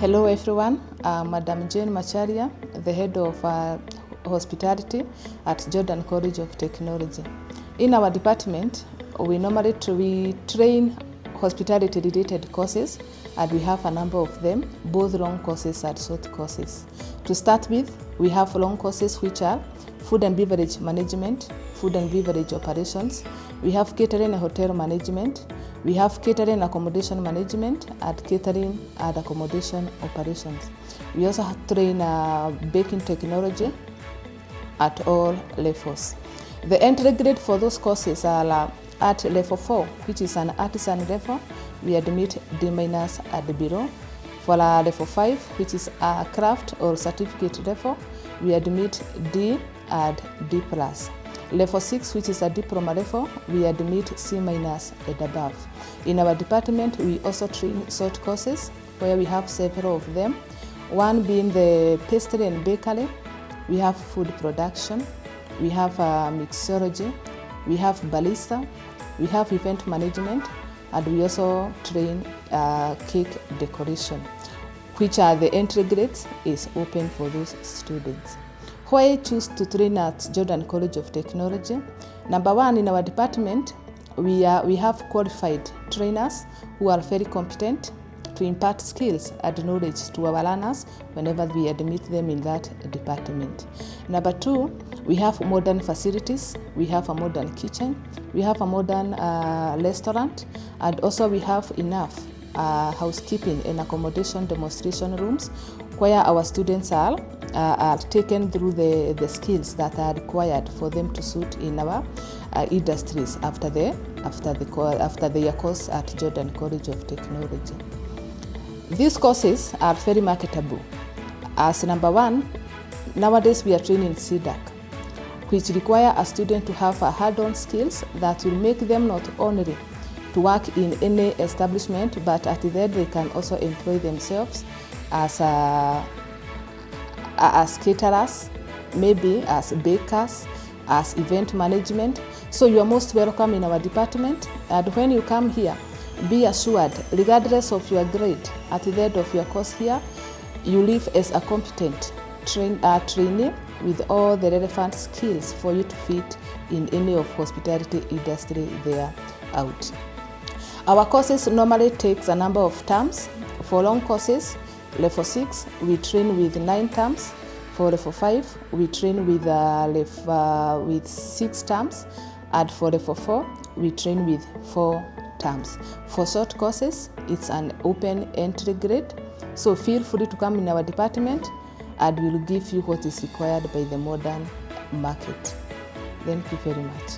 Hello everyone, Madam Jane Macharia, the head of hospitality at Jordan College of Technology. In our department, we normally train hospitality related courses, and we have a number of them, both long courses and short courses. To start with, we have long courses which are food and beverage management, food and beverage operations. We have catering and hotel management. We have catering accommodation management and catering and accommodation operations. We also train baking technology at all levels. The entry grade for those courses are at level 4, which is an artisan level. We admit D- and below. For level 5, which is a craft or certificate level, we admit D and D+. Level 6, which is a diploma level, we admit C- and above. In our department, we also train short courses where we have several of them. One being the pastry and bakery, we have food production, we have mixology, we have barista, we have event management, and we also train cake decoration, which are the entry grades is open for those students. Why I choose to train at Jordan College of Technology? Number one, in our department, we have qualified trainers who are very competent to impart skills and knowledge to our learners whenever we admit them in that department. Number two, we have modern facilities, we have a modern kitchen, we have a modern restaurant, and also we have enough housekeeping and accommodation demonstration rooms where our students are taken through the skills that are required for them to suit in our industries after their course at Jordan College of Technology. These courses are very marketable. As number one, nowadays we are training CDACC, which require a student to have a hard-on skills that will make them not only to work in any establishment, but at the end they can also employ themselves as caterers, maybe as bakers, as event management. So you are most welcome in our department, and when you come here, be assured, regardless of your grade, at the end of your course here, you leave as a competent trainee with all the relevant skills for you to fit in any of hospitality industry there out. Our courses normally takes a number of terms. For long courses, level 6, we train with 9 terms. For level 5, we train with 6 terms. And for level 4, we train with 4 terms. For short courses, it's an open entry grade. So feel free to come in our department and we'll give you what is required by the modern market. Thank you very much.